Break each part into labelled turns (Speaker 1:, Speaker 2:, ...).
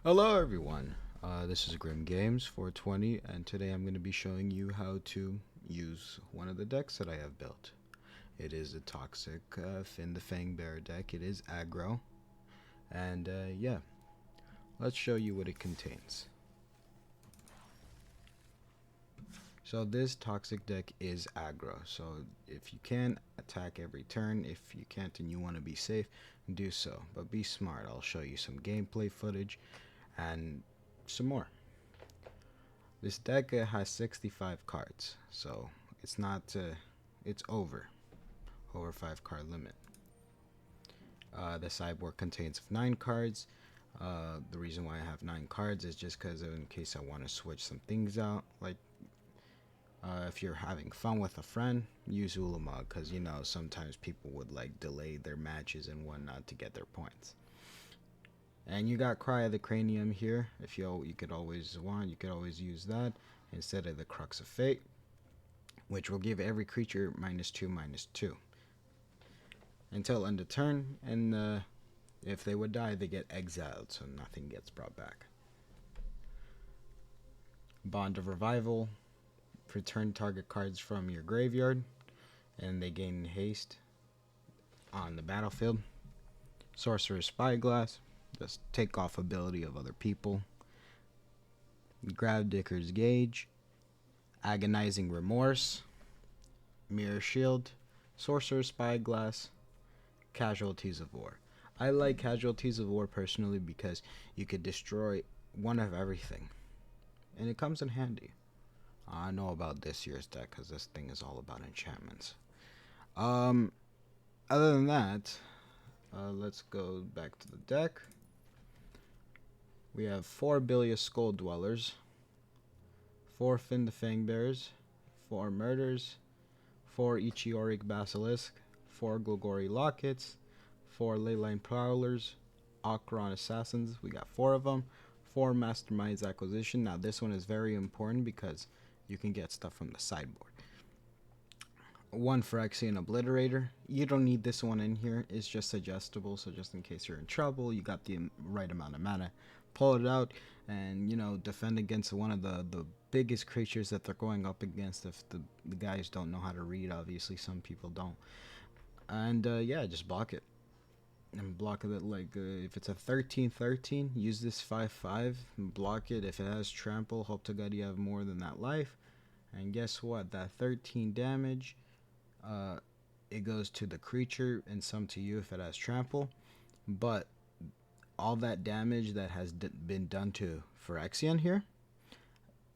Speaker 1: Hello everyone, this is Grim Games 420, and today I'm going to be showing you how to use one of the decks that I have built. It is a toxic Fynn the Fangbearer deck. It is aggro, and yeah, let's show you what it contains. So this toxic deck is aggro, so if you can, attack every turn. If you can't and you want to be safe, do so, but be smart. I'll show you some gameplay footage and some more. This deck has 65 cards, so it's not, it's over 5 card limit. The sideboard contains 9 cards. The reason why I have 9 cards is just because in case I want to switch some things out, like if you're having fun with a friend, use Ulamog, because you know sometimes people would like delay their matches and whatnot to get their points. And you got Cry of the Cranium here. If you could always use that instead of the Crux of Fate, which will give every creature -2/-2 until end of turn. And if they would die, they get exiled, so nothing gets brought back. Bond of Revival. Return target cards from your graveyard, and they gain haste on the battlefield. Sorcerer's Spyglass. Just take off ability of other people. Gravdicker's Gauge, Agonizing Remorse, Mirror Shield, Sorcerer's Spyglass, Casualties of War. I like Casualties of War personally because you could destroy one of everything, and it comes in handy. I know about this year's deck because this thing is all about enchantments. Other than that, let's go back to the deck. We have 4 Bilious Skull Dwellers, 4 Fynn the Fangbearers, 4 Murders, 4 Ichioric Basilisk, 4 Golgari Lockets, 4 Leyline Prowlers, Akron Assassins. We got 4 of them. 4 Masterminds Acquisition. Now this one is very important because you can get stuff from the sideboard. 1 Phyrexian Obliterator. You don't need this one in here. It's just suggestible, so just in case you're in trouble, you got the right amount of mana. Pull it out and, you know, defend against one of the biggest creatures that they're going up against. If the guys don't know how to read, obviously some people don't. And yeah, just block it. And block it like if it's a 13/13, use this 5/5 and block it. If it has trample, hope to God you have more than that life. And guess what? That 13 damage, it goes to the creature and some to you if it has trample. But all that damage that has been done to Phyrexian here,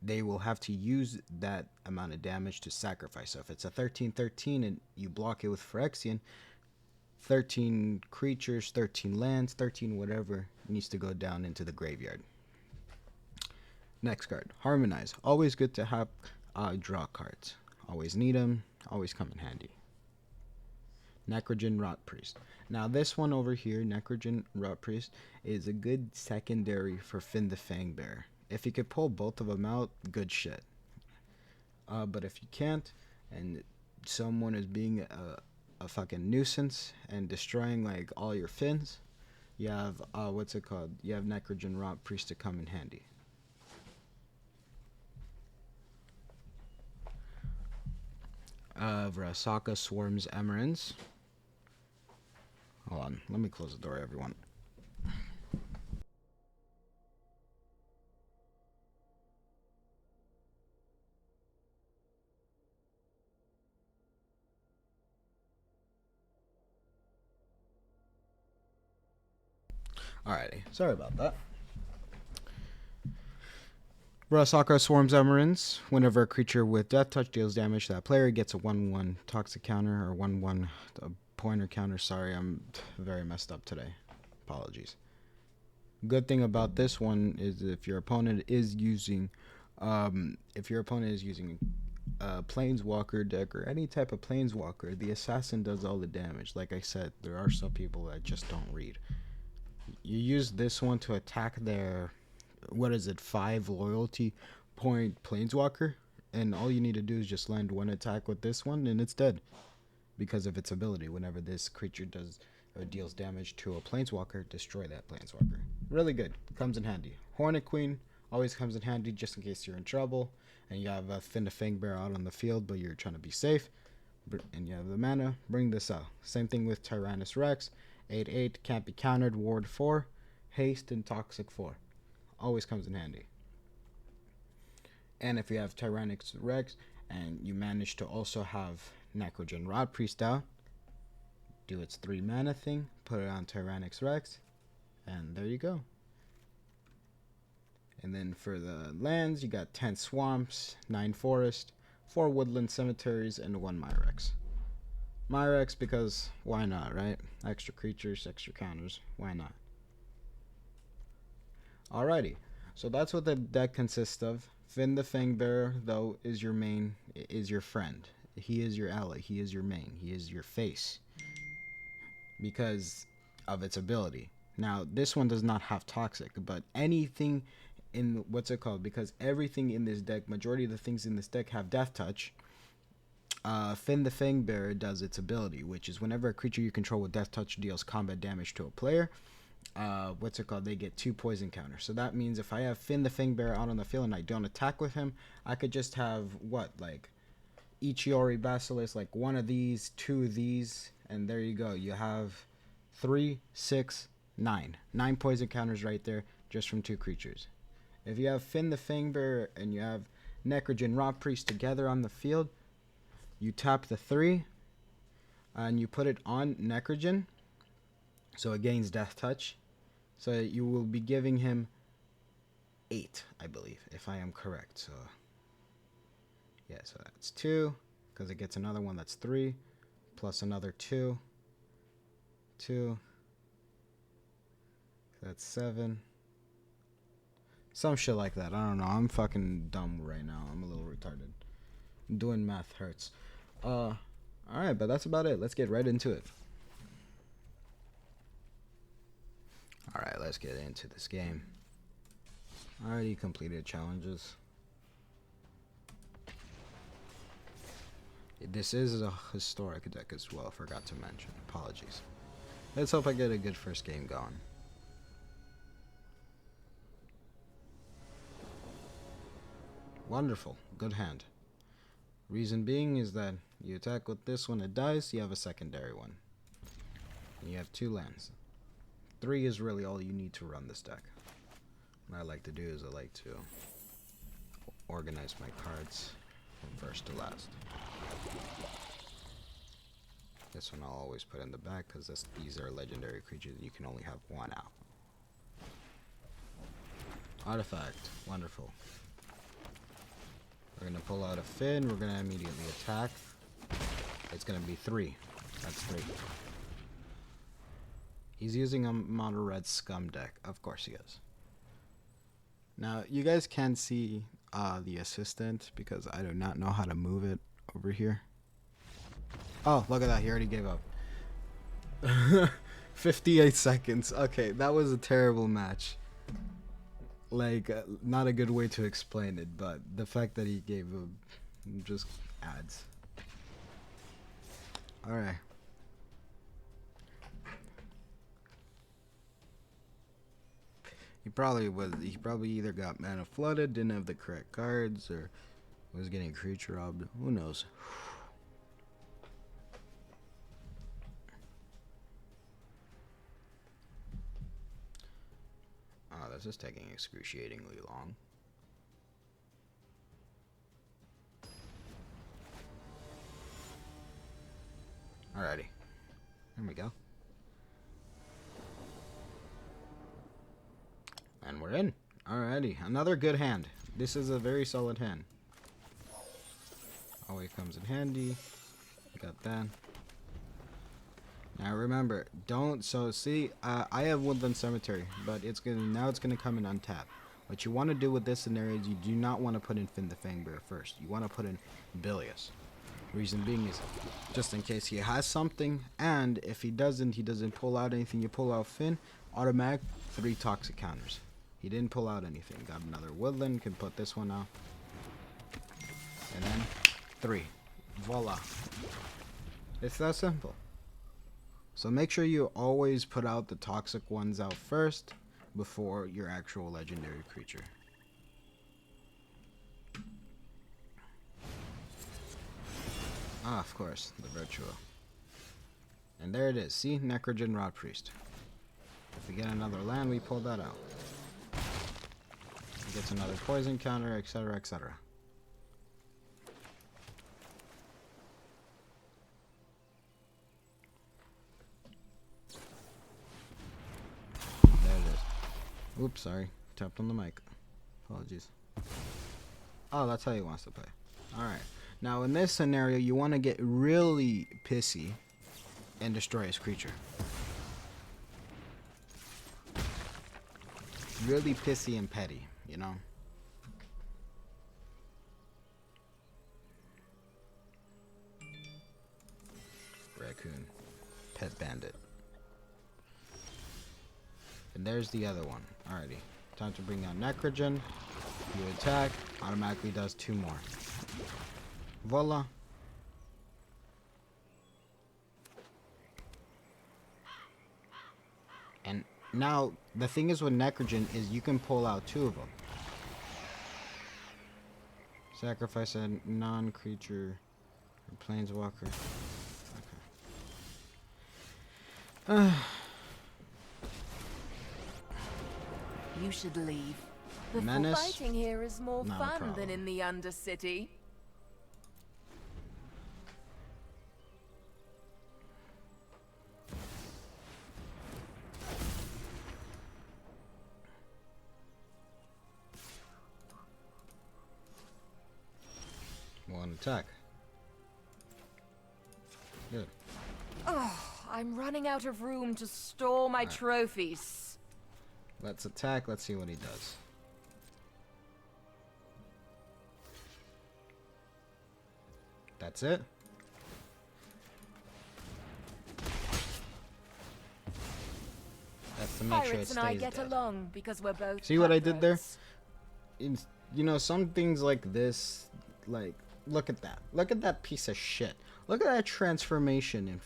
Speaker 1: they will have to use that amount of damage to sacrifice. So if it's a 13/13 and you block it with Phyrexian, 13 creatures, 13 lands, 13 whatever needs to go down into the graveyard. Next card, Harmonize. Always good to have draw cards. Always need them, always come in handy. Necrogen Rot Priest. Now this one over here, Necrogen Rot Priest, is a good secondary for Fynn the Fangbearer. If you could pull both of them out, good shit. But if you can't, and someone is being a fucking nuisance and destroying like all your Fynns, you have what's it called? You have Necrogen Rot Priest to come in handy. Vrasaka Swarms Emeralds. Hold on, let me close the door, everyone. Alrighty, sorry about that. Vrasaka Swarms Emeralds. Whenever a creature with Death Touch deals damage to that player, gets a 1/1 toxic counter or 1/1 pointer counter. Sorry, I'm very messed up today. Apologies. Good thing about this one is if your opponent is using a Planeswalker deck or any type of Planeswalker, the assassin does all the damage. Like I said, there are some people that just don't read. You use this one to attack their, 5 loyalty point Planeswalker, and all you need to do is just land 1 attack with this one and it's dead because of its ability. Whenever this creature does or deals damage to a Planeswalker, destroy that Planeswalker. Really good. comes in handy. Hornet Queen always comes in handy just in case you're in trouble and you have a Fynn the Fangbearer out on the field, but you're trying to be safe. And you have the mana, bring this out. Same thing with Tyrannus Rex. 8/8, can't be countered, ward 4, haste, and toxic 4. Always comes in handy. And if you have Tyrannus Rex and you manage to also have Necrogen Rod Priest out, do its 3 mana thing, put it on Tyrannus Rex, and there you go. And then for the lands, you got 10 swamps, 9 forest, 4 woodland cemeteries, and 1 Myrex. Myrex because why not, right? Extra creatures, extra counters, why not? Alrighty, so that's what the deck consists of. Fynn the Fangbearer, though, is your main, is your friend. He is your ally, he is your main, he is your face. Because of its ability. Now, this one does not have toxic, but anything in, what's it called? Because everything in this deck, majority of the things in this deck have Death Touch. Fynn the Fangbearer does its ability, which is whenever a creature you control with Death Touch deals combat damage to a player, they get 2 poison counters. So that means if I have Fynn the Fangbearer out on the field and I don't attack with him, I could just have, Ichiori Basilisk, like 1 of these, 2 of these, and there you go. You have 3, 6, 9. 9 poison counters right there, just from 2 creatures. If you have Fynn the Fangbearer and you have Necrogen Rod Priest together on the field, you tap the 3, and you put it on Necrogen, so it gains Death Touch. So you will be giving him 8, I believe, if I am correct. So yeah, so that's 2, because it gets another one that's 3, plus another 2. That's 7. Some shit like that. I don't know. I'm fucking dumb right now. I'm a little retarded. Doing math hurts. Alright, but that's about it. Let's get right into it. Alright, let's get into this game. I already completed challenges. This is a historic deck as well, forgot to mention. Apologies. Let's hope I get a good first game going. Wonderful. Good hand. Reason being is that you attack with this one, it dies, you have a secondary one. And you have 2 lands. 3 is really all you need to run this deck. What I like to do is I like to organize my cards from first to last. This one I'll always put in the back because these are legendary creatures and you can only have 1 out. Artifact. Wonderful. We're going to pull out a Fynn. We're going to immediately attack. It's going to be 3. That's 3. He's using a mono red scum deck. Of course he is. Now, you guys can see the assistant because I do not know how to move it over here. Oh, look at that. He already gave up. 58 seconds. Okay, that was a terrible match. Like, not a good way to explain it, but the fact that he gave up just adds. Alright. He probably either got mana flooded, didn't have the correct cards, or was getting creature robbed. Who knows? Oh, this is taking excruciatingly long. Alrighty. There we go. And we're in. Alrighty. Another good hand. This is a very solid hand. Always comes in handy. Got that. Now remember, don't, so see, I have Woodland Cemetery, but it's gonna come in untapped. What you want to do with this scenario is you do not want to put in Fynn the Fangbearer first. You want to put in Bilious. Reason being is, just in case he has something, and if he doesn't pull out anything, you pull out Fynn, automatic 3 toxic counters. He didn't pull out anything. Got another Woodland, can put this one out. And then 3. Voila. It's that simple. So make sure you always put out the toxic ones out first, before your actual legendary creature. Ah, of course, the Virtua. And there it is. See? Necrogen Rot Priest. If we get another land, we pull that out. It gets another poison counter, etc., etc. There it is. Oops, sorry. Tapped on the mic. Apologies. Oh, that's how he wants to play. Alright. Now, in this scenario, you want to get really pissy and destroy his creature. Really pissy and petty, you know? Raccoon. Pet bandit. And there's the other one. Alrighty. Time to bring out Necrogen. You attack. Automatically does 2 more. Voila. And now, the thing is with Necrogen is you can pull out 2 of them. Sacrifice a non-creature planeswalker. Okay.
Speaker 2: You should leave. The
Speaker 1: Menace?
Speaker 2: fighting here is more
Speaker 1: No
Speaker 2: fun
Speaker 1: problem.
Speaker 2: than in the Undercity.
Speaker 1: One attack. Good.
Speaker 2: Oh, I'm running out of room to store my trophies.
Speaker 1: Let's attack. Let's see what he does. That's it. That's to make sure it
Speaker 2: Pirates and I
Speaker 1: stays
Speaker 2: get
Speaker 1: dead.
Speaker 2: along because we're both
Speaker 1: See what I did there?
Speaker 2: cutthroats.
Speaker 1: You know, some things like this, like, look at that. Look at that piece of shit. Look at that transformation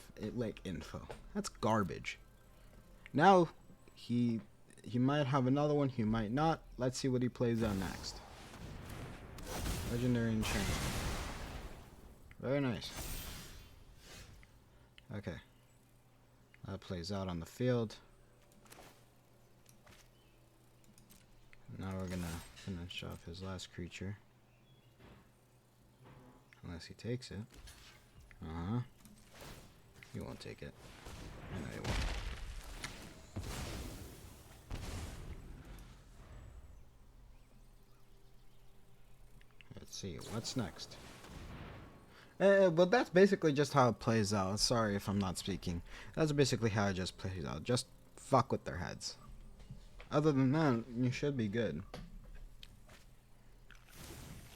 Speaker 1: info. That's garbage. Now, he might have another one, he might not. Let's see what he plays out next. Legendary enchantment. Very nice. Okay. That plays out on the field. Now we're gonna finish off his last creature. Unless he takes it. Uh-huh. He won't take it. I know he won't. Let's see, what's next? But that's basically just how it plays out. Sorry if I'm not speaking. That's basically how it just plays out. Just fuck with their heads. Other than that, you should be good.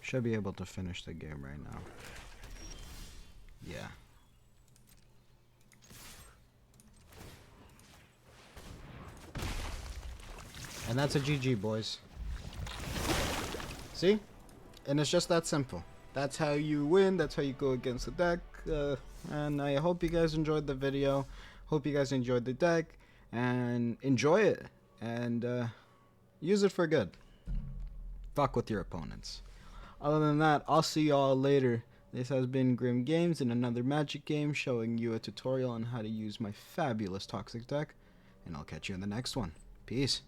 Speaker 1: Should be able to finish the game right now. Yeah. And that's a GG, boys. See? And it's just that simple. That's how you win. That's how you go against the deck. And I hope you guys enjoyed the video. Hope you guys enjoyed the deck. And enjoy it. And use it for good. Fuck with your opponents. Other than that, I'll see y'all later. This has been Grim Games in another Magic game, showing you a tutorial on how to use my fabulous Toxic deck. And I'll catch you in the next one. Peace.